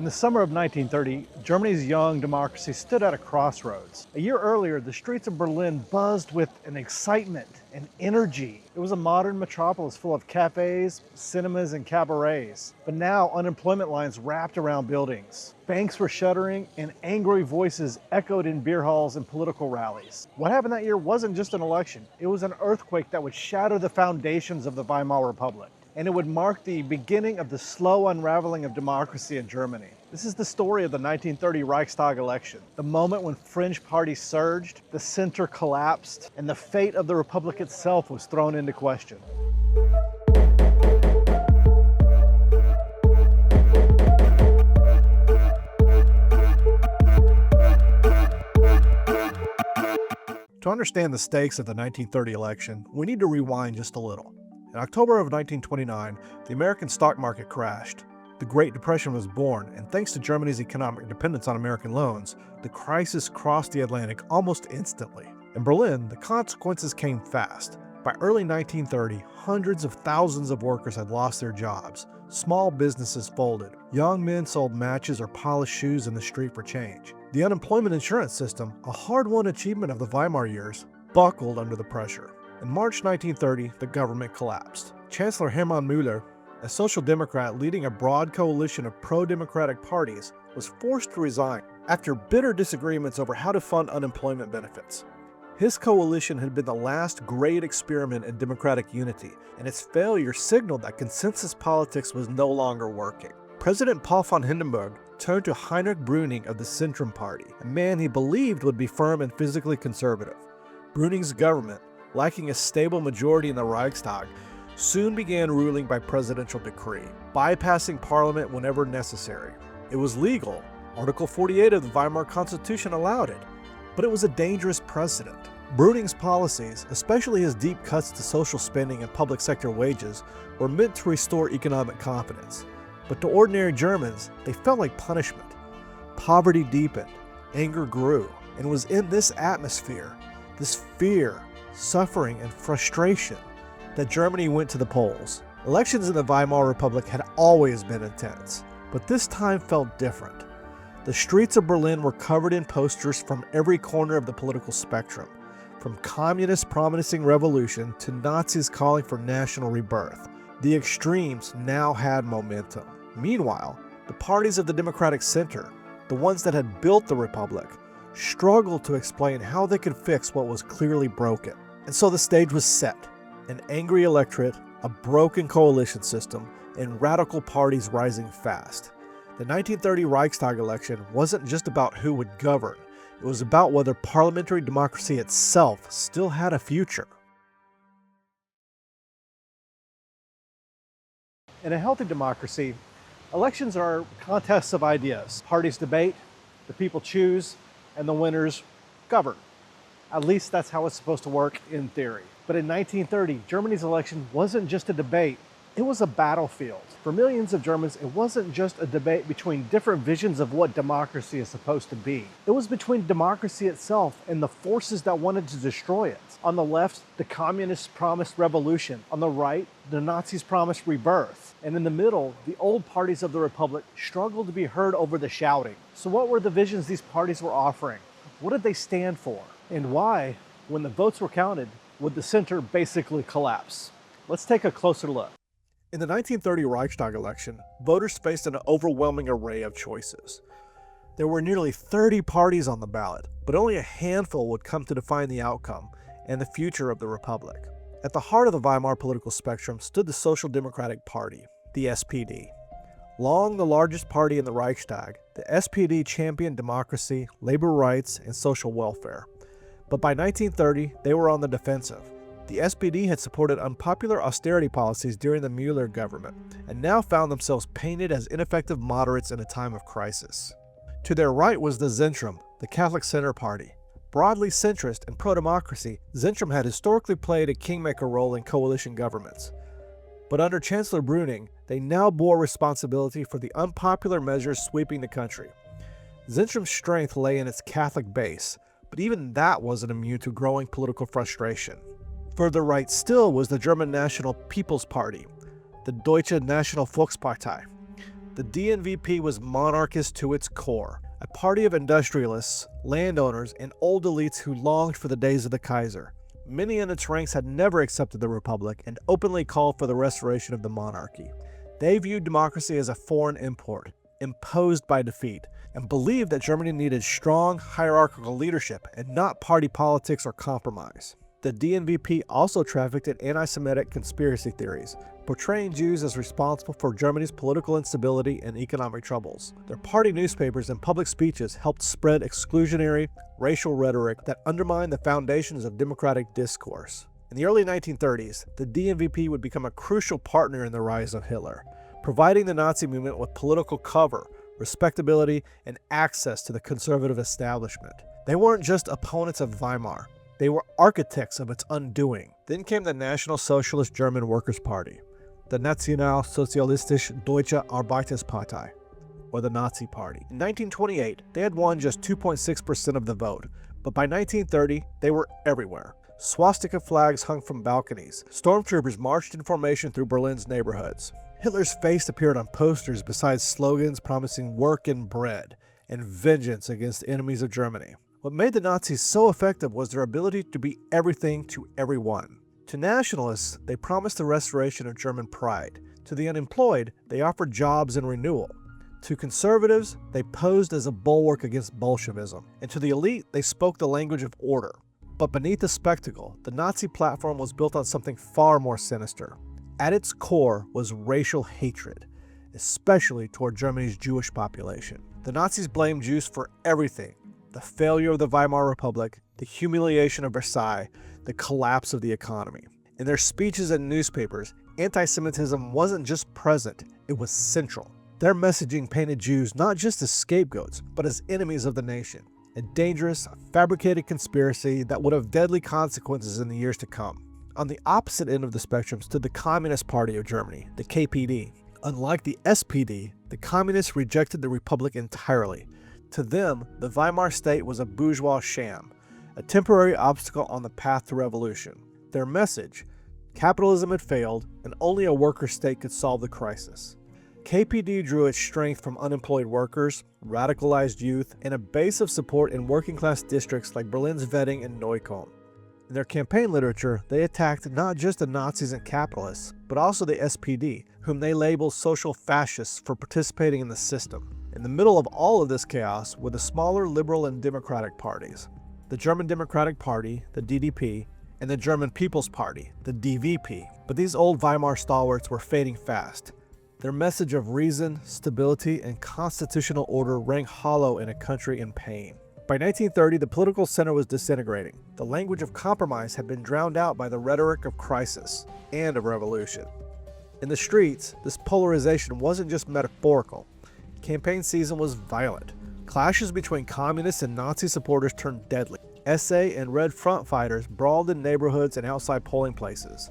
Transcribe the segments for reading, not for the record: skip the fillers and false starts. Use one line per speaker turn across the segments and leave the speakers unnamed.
In the summer of 1930, Germany's young democracy stood at a crossroads. A year earlier, the streets of Berlin buzzed with an excitement and energy. It was a modern metropolis full of cafes, cinemas, and cabarets. But now, unemployment lines wrapped around buildings. Banks were shuttering, and angry voices echoed in beer halls and political rallies. What happened that year wasn't just an election. It was an earthquake that would shatter the foundations of the Weimar Republic. And it would mark the beginning of the slow unraveling of democracy in Germany. This is the story of the 1930 Reichstag election, the moment when fringe parties surged, the center collapsed, and the fate of the republic itself was thrown into question. To understand the stakes of the 1930 election, we need to rewind just a little. In October of 1929, the American stock market crashed. The Great Depression was born, and thanks to Germany's economic dependence on American loans, the crisis crossed the Atlantic almost instantly. In Berlin, the consequences came fast. By early 1930, hundreds of thousands of workers had lost their jobs. Small businesses folded. Young men sold matches or polished shoes in the street for change. The unemployment insurance system, a hard-won achievement of the Weimar years, buckled under the pressure. In March 1930, the government collapsed. Chancellor Heinrich Müller, a social democrat leading a broad coalition of pro-democratic parties, was forced to resign after bitter disagreements over how to fund unemployment benefits. His coalition had been the last great experiment in democratic unity, and its failure signaled that consensus politics was no longer working. President Paul von Hindenburg turned to Heinrich Brüning of the Centrum Party, a man he believed would be firm and physically conservative. Brüning's government, lacking a stable majority in the Reichstag, soon began ruling by presidential decree, bypassing parliament whenever necessary. It was legal. Article 48 of the Weimar Constitution allowed it, but it was a dangerous precedent. Brüning's policies, especially his deep cuts to social spending and public sector wages, were meant to restore economic confidence. But to ordinary Germans, they felt like punishment. Poverty deepened, anger grew, and it was in this atmosphere, this fear, suffering, and frustration, that Germany went to the polls. Elections in the Weimar Republic had always been intense, but this time felt different. The streets of Berlin were covered in posters from every corner of the political spectrum, from communists promising revolution to Nazis calling for national rebirth. The extremes now had momentum. Meanwhile, the parties of the Democratic Center, the ones that had built the Republic, struggled to explain how they could fix what was clearly broken. And so the stage was set. An angry electorate, a broken coalition system, and radical parties rising fast. The 1930 Reichstag election wasn't just about who would govern. It was about whether parliamentary democracy itself still had a future. In a healthy democracy, elections are contests of ideas. Parties debate, the people choose, and the winners govern. At least that's how it's supposed to work in theory. But in 1930, Germany's election wasn't just a debate, it was a battlefield. For millions of Germans, it wasn't just a debate between different visions of what democracy is supposed to be. It was between democracy itself and the forces that wanted to destroy it. On the left, the communists promised revolution. On the right, the Nazis promised rebirth. And in the middle, the old parties of the Republic struggled to be heard over the shouting. So what were the visions these parties were offering? What did they stand for? And why, when the votes were counted, would the center basically collapse? Let's take a closer look. In the 1930 Reichstag election, voters faced an overwhelming array of choices. There were nearly 30 parties on the ballot, but only a handful would come to define the outcome and the future of the Republic. At the heart of the Weimar political spectrum stood the Social Democratic Party, the SPD. Long the largest party in the Reichstag, the SPD championed democracy, labor rights, and social welfare. But by 1930, they were on the defensive. The SPD had supported unpopular austerity policies during the Müller government, and now found themselves painted as ineffective moderates in a time of crisis. To their right was the Zentrum, the Catholic Center Party. Broadly centrist and pro-democracy, Zentrum had historically played a kingmaker role in coalition governments. But under Chancellor Brüning, they now bore responsibility for the unpopular measures sweeping the country. Zentrum's strength lay in its Catholic base, but even that wasn't immune to growing political frustration. Further right still was the German National People's Party, the Deutsche National Volkspartei. The DNVP was monarchist to its core, a party of industrialists, landowners, and old elites who longed for the days of the Kaiser. Many in its ranks had never accepted the Republic and openly called for the restoration of the monarchy. They viewed democracy as a foreign import, imposed by defeat, and believed that Germany needed strong, hierarchical leadership and not party politics or compromise. The DNVP also trafficked in anti-Semitic conspiracy theories, portraying Jews as responsible for Germany's political instability and economic troubles. Their party newspapers and public speeches helped spread exclusionary, racial rhetoric that undermined the foundations of democratic discourse. In the early 1930s, the DNVP would become a crucial partner in the rise of Hitler, providing the Nazi movement with political cover, respectability, and access to the conservative establishment. They weren't just opponents of Weimar. They were architects of its undoing. Then came the National Socialist German Workers' Party, the Nationalsozialistische Deutsche Arbeiterpartei, or the Nazi Party. In 1928, they had won just 2.6% of the vote, but by 1930, they were everywhere. Swastika flags hung from balconies. Stormtroopers marched in formation through Berlin's neighborhoods. Hitler's face appeared on posters besides slogans promising work and bread, and vengeance against enemies of Germany. What made the Nazis so effective was their ability to be everything to everyone. To nationalists, they promised the restoration of German pride. To the unemployed, they offered jobs and renewal. To conservatives, they posed as a bulwark against Bolshevism. And to the elite, they spoke the language of order. But beneath the spectacle, the Nazi platform was built on something far more sinister. At its core was racial hatred, especially toward Germany's Jewish population. The Nazis blamed Jews for everything: the failure of the Weimar Republic, the humiliation of Versailles, the collapse of the economy. In their speeches and newspapers, anti-Semitism wasn't just present, it was central. Their messaging painted Jews not just as scapegoats, but as enemies of the nation, a dangerous, fabricated conspiracy that would have deadly consequences in the years to come. On the opposite end of the spectrum stood the Communist Party of Germany, the KPD. Unlike the SPD, the Communists rejected the Republic entirely. To them, the Weimar state was a bourgeois sham, a temporary obstacle on the path to revolution. Their message: capitalism had failed, and only a worker state could solve the crisis. KPD drew its strength from unemployed workers, radicalized youth, and a base of support in working-class districts like Berlin's Wedding and Neukölln. In their campaign literature, they attacked not just the Nazis and capitalists, but also the SPD, whom they labeled social fascists for participating in the system. In the middle of all of this chaos were the smaller liberal and democratic parties: the German Democratic Party, the DDP, and the German People's Party, the DVP. But these old Weimar stalwarts were fading fast. Their message of reason, stability, and constitutional order rang hollow in a country in pain. By 1930, the political center was disintegrating. The language of compromise had been drowned out by the rhetoric of crisis and of revolution. In the streets, this polarization wasn't just metaphorical. Campaign season was violent. Clashes between communists and Nazi supporters turned deadly. SA and Red Front fighters brawled in neighborhoods and outside polling places.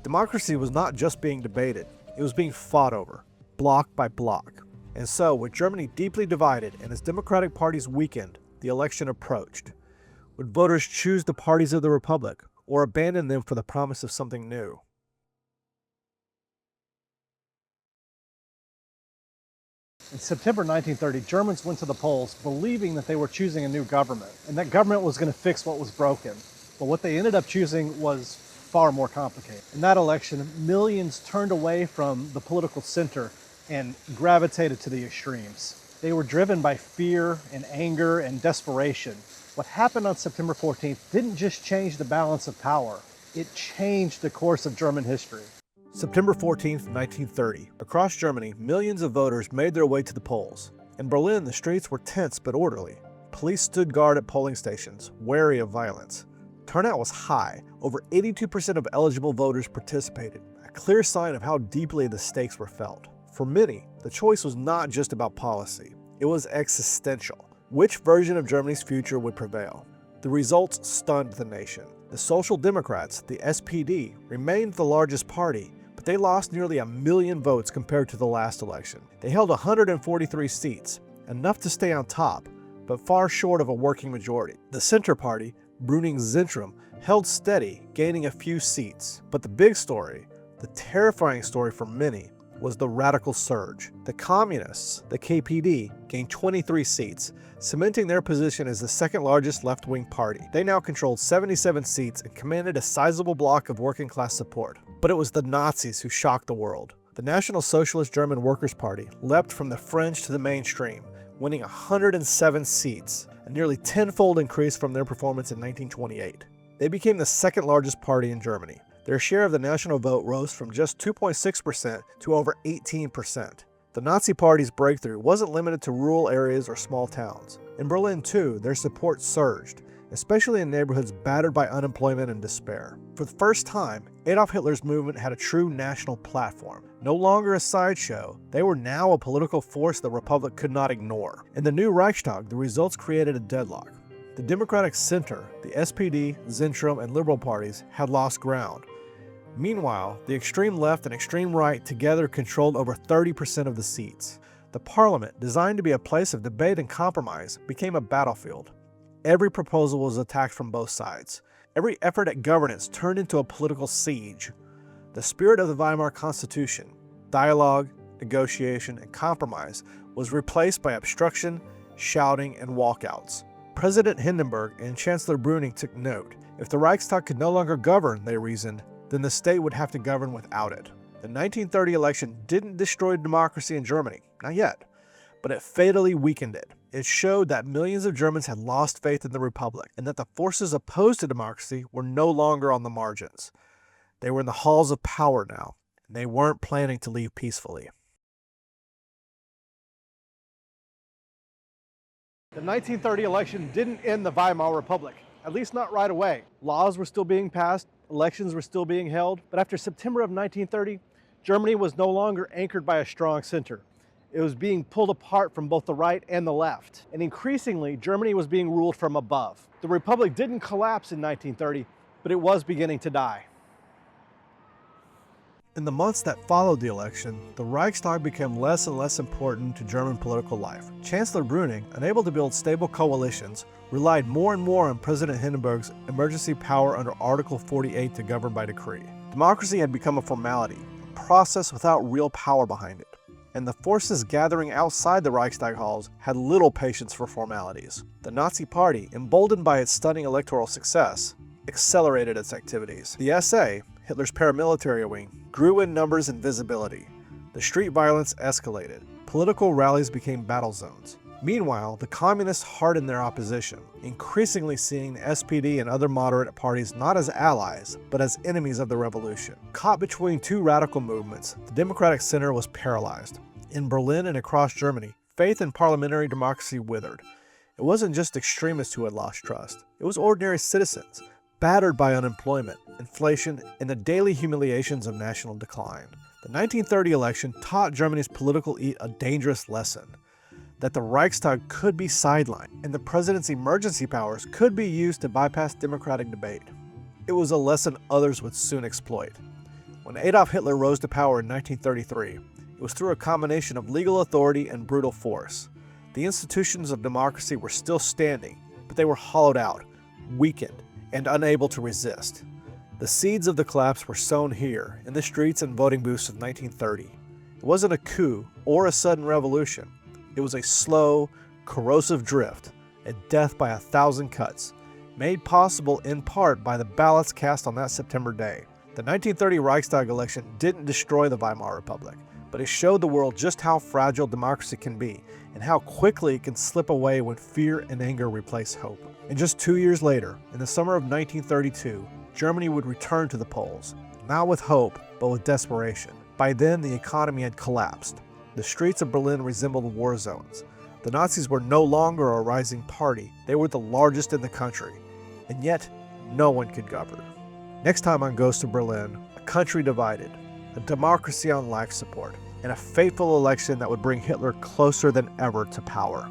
Democracy was not just being debated, it was being fought over, block by block. And so, with Germany deeply divided and its democratic parties weakened, the election approached. Would voters choose the parties of the Republic, or abandon them for the promise of something new?
In September 1930, Germans went to the polls believing that they were choosing a new government, and that government was going to fix what was broken. But what they ended up choosing was far more complicated. In that election, millions turned away from the political center and gravitated to the extremes. They were driven by fear and anger and desperation. What happened on September 14th didn't just change the balance of power, it changed the course of German history.
September 14th, 1930. Across Germany, millions of voters made their way to the polls. In Berlin, the streets were tense but orderly. Police stood guard at polling stations, wary of violence. Turnout was high. Over 82% of eligible voters participated, a clear sign of how deeply the stakes were felt. For many, the choice was not just about policy. It was existential. Which version of Germany's future would prevail? The results stunned the nation. The Social Democrats, the SPD, remained the largest party, but they lost nearly 1 million votes compared to the last election. They held 143 seats, enough to stay on top, but far short of a working majority. The Center Party, Brüning's Zentrum, held steady, gaining a few seats. But the big story, the terrifying story for many, was the radical surge. The Communists, the KPD, gained 23 seats, cementing their position as the second largest left-wing party. They now controlled 77 seats and commanded a sizable block of working-class support. But it was the Nazis who shocked the world. The National Socialist German Workers' Party leapt from the fringe to the mainstream, winning 107 seats, a nearly tenfold increase from their performance in 1928. They became the second largest party in Germany. Their share of the national vote rose from just 2.6% to over 18%. The Nazi Party's breakthrough wasn't limited to rural areas or small towns. In Berlin, too, their support surged, especially in neighborhoods battered by unemployment and despair. For the first time, Adolf Hitler's movement had a true national platform. No longer a sideshow, they were now a political force the Republic could not ignore. In the new Reichstag, the results created a deadlock. The Democratic Center, the SPD, Zentrum, and Liberal parties had lost ground. Meanwhile, the extreme left and extreme right together controlled over 30% of the seats. The parliament, designed to be a place of debate and compromise, became a battlefield. Every proposal was attacked from both sides. Every effort at governance turned into a political siege. The spirit of the Weimar Constitution, dialogue, negotiation, and compromise, was replaced by obstruction, shouting, and walkouts. President Hindenburg and Chancellor Brüning took note. If the Reichstag could no longer govern, they reasoned, then the state would have to govern without it. The 1930 election didn't destroy democracy in Germany, not yet, but it fatally weakened it. It showed that millions of Germans had lost faith in the Republic, and that the forces opposed to democracy were no longer on the margins. They were in the halls of power now, and they weren't planning to leave peacefully.
The 1930 election didn't end the Weimar Republic, at least not right away. Laws were still being passed, elections were still being held, but after September of 1930, Germany was no longer anchored by a strong center. It was being pulled apart from both the right and the left, and increasingly, Germany was being ruled from above. The Republic didn't collapse in 1930, but it was beginning to die.
In the months that followed the election, the Reichstag became less and less important to German political life. Chancellor Brüning, unable to build stable coalitions, relied more and more on President Hindenburg's emergency power under Article 48 to govern by decree. Democracy had become a formality, a process without real power behind it, and the forces gathering outside the Reichstag halls had little patience for formalities. The Nazi Party, emboldened by its stunning electoral success, accelerated its activities. The SA, Hitler's paramilitary wing, grew in numbers and visibility. The street violence escalated. Political rallies became battle zones. Meanwhile, the communists hardened their opposition, increasingly seeing the SPD and other moderate parties not as allies, but as enemies of the revolution. Caught between two radical movements, the Democratic Center was paralyzed. In Berlin and across Germany, faith in parliamentary democracy withered. It wasn't just extremists who had lost trust. It was ordinary citizens, battered by unemployment, inflation, and the daily humiliations of national decline. The 1930 election taught Germany's political elite a dangerous lesson, that the Reichstag could be sidelined, and the president's emergency powers could be used to bypass democratic debate. It was a lesson others would soon exploit. When Adolf Hitler rose to power in 1933, it was through a combination of legal authority and brutal force. The institutions of democracy were still standing, but they were hollowed out, weakened, and unable to resist. The seeds of the collapse were sown here, in the streets and voting booths of 1930. It wasn't a coup or a sudden revolution. It was a slow, corrosive drift, a death by 1,000 cuts, made possible in part by the ballots cast on that September day. The 1930 Reichstag election didn't destroy the Weimar Republic, but it showed the world just how fragile democracy can be and how quickly it can slip away when fear and anger replace hope. And just 2 years later, in the summer of 1932, Germany would return to the polls, not with hope, but with desperation. By then, the economy had collapsed. The streets of Berlin resembled war zones. The Nazis were no longer a rising party. They were the largest in the country, and yet no one could govern. Next time on Goes to Berlin, a country divided, a democracy on life support, and a fateful election that would bring Hitler closer than ever to power.